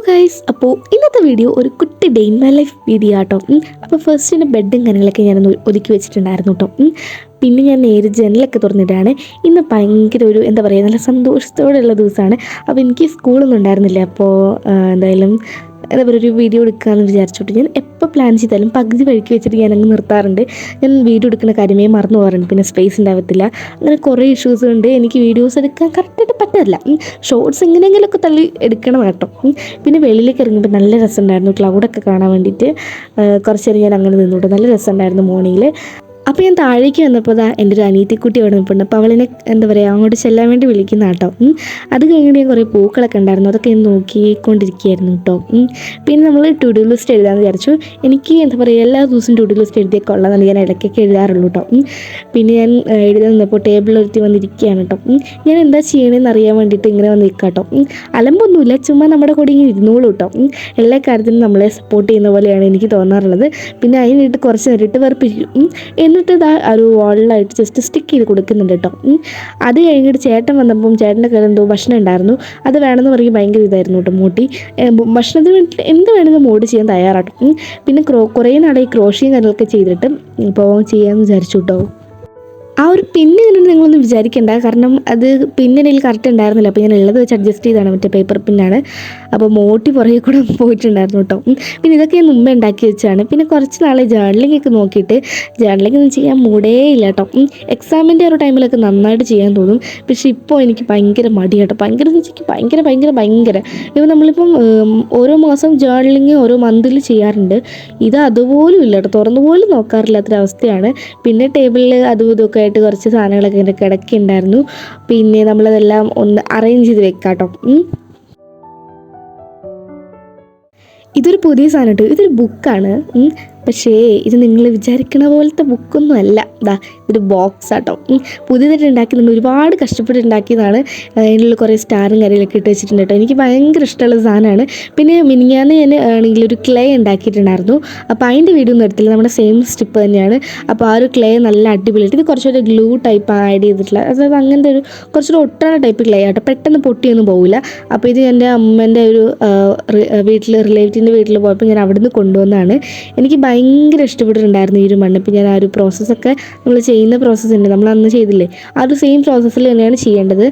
Guys, അപ്പോൾ ഇന്നത്തെ video ഒരു കുട്ടി day in my life video ആട്ടോ. അപ്പോൾ ഫസ്റ്റ് എൻ്റെ ബെഡും കാര്യങ്ങളൊക്കെ ഞാനൊന്ന് ഒതുക്കി വെച്ചിട്ടുണ്ടായിരുന്നു കേട്ടോ. പിന്നെ ഞാൻ നേരെ ജനലൊക്കെ തുറന്നിട്ടാണ്. ഇന്ന് ഭയങ്കര ഒരു എന്താ പറയുക, നല്ല സന്തോഷത്തോടെയുള്ള ദിവസമാണ്. അപ്പോൾ എനിക്ക് സ്കൂളൊന്നും ഉണ്ടായിരുന്നില്ല. അപ്പോൾ എന്തായാലും എന്താ പറയുക, ഒരു വീഡിയോ എടുക്കാമെന്ന് വിചാരിച്ചോട്ട് ഞാൻ എപ്പോൾ പ്ലാൻ ചെയ്താലും പകുതി വഴിക്ക് വെച്ചിട്ട് ഞാനങ്ങ് നിർത്താറുണ്ട്. ഞാൻ വീഡിയോ എടുക്കുന്ന കാര്യമേ മറന്നു പോകാറുണ്ട്. പിന്നെ സ്പേസ് ഉണ്ടാവത്തില്ല. അങ്ങനെ കുറേ ഇഷ്യൂസ് ഉണ്ട്. എനിക്ക് വീഡിയോസ് എടുക്കാൻ കറക്റ്റായിട്ട് പറ്റില്ല. ഷോർട്സ് എങ്ങനെയെങ്കിലുമൊക്കെ തള്ളി എടുക്കണം കേട്ടോ. പിന്നെ വെളിയിലേക്ക് ഇറങ്ങുമ്പോൾ നല്ല രസമുണ്ടായിരുന്നു. ക്ലൗഡൊക്കെ കാണാൻ വേണ്ടിയിട്ട് കുറച്ച് നേരം ഞാൻ അങ്ങനെ നിന്നോട്ടെ. നല്ല രസമുണ്ടായിരുന്നു മോർണിംഗിൽ. അപ്പോൾ ഞാൻ താഴേക്ക് വന്നപ്പോൾ എൻ്റെ ഒരു അനിയത്തിക്കുട്ടി അവിടെ നിൽപ്പുണ്ട്. അപ്പോൾ അവളിനെ എന്താ പറയുക, അങ്ങോട്ട് ചെല്ലാൻ വേണ്ടി വിളിക്കുന്ന കേട്ടോ. അത് കഴിഞ്ഞിട്ട് ഞാൻ കുറേ പൂക്കളൊക്കെ ഉണ്ടായിരുന്നു. അതൊക്കെ ഞാൻ നോക്കിക്കൊണ്ടിരിക്കുകയായിരുന്നു കേട്ടോ. പിന്നെ നമ്മൾ ടു ഡു ലിസ്റ്റ് എഴുതാമെന്ന് വിചാരിച്ചു. എനിക്ക് എന്താ പറയുക, എല്ലാ ദിവസവും ടു ഡു ലിസ്റ്റ് എഴുതിയൊക്കെ ഉള്ളതാണ് ഞാൻ ഇടയ്ക്കൊക്കെ എഴുതാറുള്ളൂ കേട്ടോ. പിന്നെ ഞാൻ എഴുതാൻ നിന്നപ്പോൾ ടേബിളിലൊരുത്തി വന്നിരിക്കുകയാണ് കേട്ടോ. ഞാൻ എന്താ ചെയ്യണമെന്ന് അറിയാൻ വേണ്ടിയിട്ട് ഇങ്ങനെ വന്ന് നിൽക്കാം കേട്ടോ. അലമ്പൊന്നുമില്ല, ചുമ്മാ നമ്മുടെ കൂടെ ഇങ്ങനെ ഇരുന്നോളൂ കേട്ടോ. എല്ലാ കാര്യത്തിനും നമ്മളെ സപ്പോർട്ട് ചെയ്യുന്ന പോലെയാണ് എനിക്ക് തോന്നാറുള്ളത്. പിന്നെ അതിനിട്ട് കുറച്ച് നേരിട്ട് വെറുപ്പിക്കും. എന്നിട്ട് ഇതാ ഒരു വാളിലായിട്ട് ജസ്റ്റ് സ്റ്റിക്ക് ചെയ്ത് കൊടുക്കുന്നുണ്ട് കേട്ടോ. അത് കഴിഞ്ഞിട്ട് ചേട്ടൻ വന്നപ്പം ചേട്ടൻ്റെ കയ്യിൽ എന്തോ ഭക്ഷണം ഉണ്ടായിരുന്നു. അത് വേണമെന്ന് പറയും ഭയങ്കര ഇതായിരുന്നു കേട്ടോ. മോട്ടി ഭക്ഷണത്തിന് വേണ്ടി എന്ത് വേണമെങ്കിലും മോഡ് ചെയ്യാൻ തയ്യാറാട്ടോ. പിന്നെ കുറേ നാളായി ക്രോഷിയും കാര്യങ്ങളൊക്കെ ചെയ്തിട്ട് ഇപ്പോൾ ചെയ്യാമെന്ന് വിചാരിച്ചു കേട്ടോ. ആ ഒരു പിന്ന് കണ്ടിട്ട് നിങ്ങളൊന്നും വിചാരിക്കേണ്ട, കാരണം അത് പിന്നിടയിൽ കറക്റ്റ് ഉണ്ടായിരുന്നില്ല. അപ്പോൾ ഞാൻ ഉള്ളത് വെച്ച് അഡ്ജസ്റ്റ് ചെയ്താണ്, മറ്റേ പേപ്പർ പിന്നാണ്. അപ്പോൾ മോട്ടി പുറകെ കൂടെ പോയിട്ടുണ്ടായിരുന്നു കേട്ടോ. പിന്നെ ഇതൊക്കെ ഞാൻ മുമ്പേ ഉണ്ടാക്കി വെച്ചാണ്. പിന്നെ കുറച്ച് നാളെ ജേർണലിംഗ് ഒക്കെ നോക്കിയിട്ട് ജേർണലിംഗ് ഒന്നും ചെയ്യാൻ മൂടേ ഇല്ല കേട്ടോ. എക്സാമിൻ്റെ ഒരു ടൈമിലൊക്കെ നന്നായിട്ട് ചെയ്യാൻ തോന്നും. പക്ഷേ ഇപ്പോൾ എനിക്ക് ഭയങ്കര മടി കേട്ടോ. ഭയങ്കര ഇപ്പോൾ നമ്മളിപ്പം ഓരോ മാസം ജേർണലിംഗ് ഓരോ മന്തിൽ ചെയ്യാറുണ്ട്. ഇത് അതുപോലും ഇല്ല കേട്ടോ. തുറന്നു പോലും നോക്കാറില്ലാത്തൊരവസ്ഥയാണ്. പിന്നെ ടേബിളിൽ അതും ഇതൊക്കെ കുറച്ച് സാധനങ്ങളൊക്കെ ഇങ്ങനെ കിടക്കുന്നുണ്ടായിരുന്നു. പിന്നെ നമ്മളതെല്ലാം ഒന്ന് അറേഞ്ച് ചെയ്ത് വെക്കാം കേട്ടോ. ഇതൊരു പുതിയ സാധനം കേട്ടോ. ഇതൊരു ബുക്കാണ്. പക്ഷേ ഇത് നിങ്ങൾ വിചാരിക്കണ പോലത്തെ ബുക്കൊന്നും അല്ല. ഇതാ ഇതൊരു ബോക്സ് ആട്ടോ. പുതിയതായിട്ട് ഉണ്ടാക്കി നമ്മൾ ഒരുപാട് കഷ്ടപ്പെട്ട് ഉണ്ടാക്കിയതാണ്. അതിനുള്ള കുറേ സ്റ്റാറും കാര്യങ്ങളൊക്കെ ഇട്ട് വെച്ചിട്ടുണ്ട് കേട്ടോ. എനിക്ക് ഭയങ്കര ഇഷ്ടമുള്ള സാധനമാണ്. പിന്നെ മിനിഞ്ഞാന്ന് ഞാൻ ആണെങ്കിൽ ഒരു ക്ലേ ഉണ്ടാക്കിയിട്ടുണ്ടായിരുന്നു. അപ്പോൾ അതിൻ്റെ വീഡിയോ ഒന്നും എടുത്തില്ല. നമ്മുടെ സെയിം സ്റ്റിപ്പ് തന്നെയാണ്. അപ്പോൾ ആ ഒരു ക്ലേ നല്ല അടിപൊളിയായിട്ട്, ഇത് കുറച്ചൊരു ഗ്ലൂ ടൈപ്പ് ആഡ് ചെയ്തിട്ടുള്ള, അതായത് അങ്ങനത്തെ ഒരു കുറച്ചൊരു ഒട്ടണ ടൈപ്പ് ക്ലേ ആട്ടോ. പെട്ടെന്ന് പൊട്ടിയൊന്നും പോകില്ല. അപ്പോൾ ഇത് എൻ്റെ അമ്മേൻ്റെ ഒരു റിലേറ്റീവിൻ്റെ വീട്ടിൽ പോയപ്പോൾ ഞാൻ അവിടുന്ന് കൊണ്ടുവന്നതാണ്. എനിക്ക് ഭയങ്കര ഇഷ്ടപ്പെട്ടിട്ടുണ്ടായിരുന്നു ഈ ഒരു മണ്ണ്. ഇപ്പോൾ ഞാൻ ആ ഒരു പ്രോസസ്സൊക്കെ നമ്മൾ ചെയ്യുന്ന പ്രോസസ്സ് ഉണ്ട്, നമ്മൾ അന്ന് ചെയ്തില്ലേ, ആ ഒരു സെയിം പ്രോസസ്സിൽ തന്നെയാണ് ചെയ്യേണ്ടത്.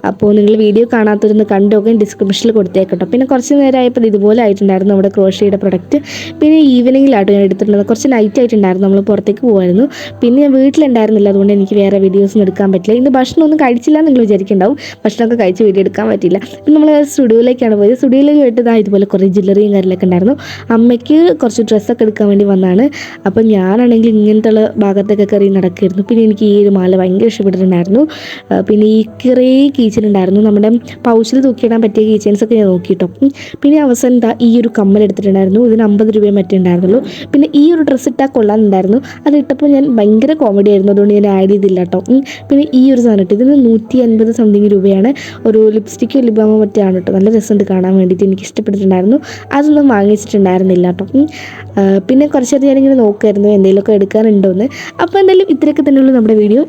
അപ്പോൾ നിങ്ങൾ വീഡിയോ കാണാത്തവരൊന്ന് കണ്ടൊക്കെ ഡിസ്ക്രിപ്ഷനിൽ കൊടുത്തേക്കട്ടോ. പിന്നെ കുറച്ച് നേരമായപ്പോൾ ഇതുപോലെ ആയിട്ടുണ്ടായിരുന്നു നമ്മുടെ ക്രോഷിയുടെ പ്രൊഡക്റ്റ്. പിന്നെ ഈവനിങ്ങിലാട്ടോ ഞാൻ എടുത്തിട്ടുള്ളത്. കുറച്ച് നൈറ്റ് ആയിട്ടുണ്ടായിരുന്നു, നമ്മൾ പുറത്തേക്ക് പോകുമായിരുന്നു. പിന്നെ ഞാൻ വീട്ടിലുണ്ടായിരുന്നില്ല, അതുകൊണ്ട് എനിക്ക് വേറെ വീഡിയോസൊന്നും എടുക്കാൻ പറ്റില്ല. ഇന്ന് ഭക്ഷണമൊന്നും കഴിച്ചില്ല നിങ്ങൾ വിചാരിക്കുന്നുണ്ടാവും. ഭക്ഷണമൊക്കെ കഴിച്ച് വീഡിയോ എടുക്കാൻ പറ്റില്ല. പിന്നെ നമ്മൾ സ്റ്റുഡിയോയിലേക്കാണ് പോയത്. സ്റ്റുഡിയോയിലേക്ക് പോയിട്ട് ഇതുപോലെ കുറേ ജ്വല്ലറിയും കാര്യങ്ങളൊക്കെ ഉണ്ടായിരുന്നു. അമ്മയ്ക്ക് കുറച്ച് ഡ്രസ്സൊക്കെ എടുക്കാൻ വേണ്ടി വന്നതാണ്. അപ്പം ഞാനാണെങ്കിൽ ഇങ്ങനത്തെ ഉള്ള ഭാഗത്തൊക്കെ കയറി നടക്കുമായിരുന്നു. പിന്നെ എനിക്ക് ഈ ഒരു മാല ഭയങ്കര ഇഷ്ടപ്പെട്ടിട്ടുണ്ടായിരുന്നു. പിന്നെ ഈ കുറേ കീച്ചൻ ഉണ്ടായിരുന്നു. നമ്മുടെ പൗച്ചിൽ തൂക്കിയിടാൻ പറ്റിയ കീച്ചൻസൊക്കെ ഞാൻ നോക്കിയിട്ടോ. പിന്നെ അവസാനം ഈ ഒരു കമ്മൽ എടുത്തിട്ടുണ്ടായിരുന്നു. ഇതിന് 50 രൂപയും മറ്റേ ഉണ്ടായിരുന്നുള്ളൂ. പിന്നെ ഈ ഒരു ഡ്രസ്സ് ഇട്ടാൽ കൊള്ളാനുണ്ടായിരുന്നു. അതിട്ടപ്പോൾ ഞാൻ ഭയങ്കര കോമഡി ആയിരുന്നു, അതുകൊണ്ട് ഞാൻ ആഡ് ചെയ്തില്ല കേട്ടോ. പിന്നെ ഈ ഒരു സാധനം ഇട്ട് ഇതിന് 150 സംതിങ് രൂപയാണ്. ഒരു ലിപ്സ്റ്റിക്കോ ലിബാമോ മറ്റേ ആണ് കേട്ടോ. നല്ല രസമുണ്ട് കാണാൻ വേണ്ടിയിട്ട്. എനിക്ക് ഇഷ്ടപ്പെട്ടിട്ടുണ്ടായിരുന്നു. അതൊന്നും വാങ്ങിച്ചിട്ടുണ്ടായിരുന്നില്ല കേട്ടോ. പിന്നെ കുറച്ചധികം ഞാനിങ്ങനെ നോക്കുമായിരുന്നു എന്തെങ്കിലുമൊക്കെ എടുക്കാനുണ്ടോയെന്ന്. അപ്പോൾ എന്തായാലും ഇത്രയൊക്കെ തന്നെയുള്ളൂ നമ്മുടെ വീഡിയോ.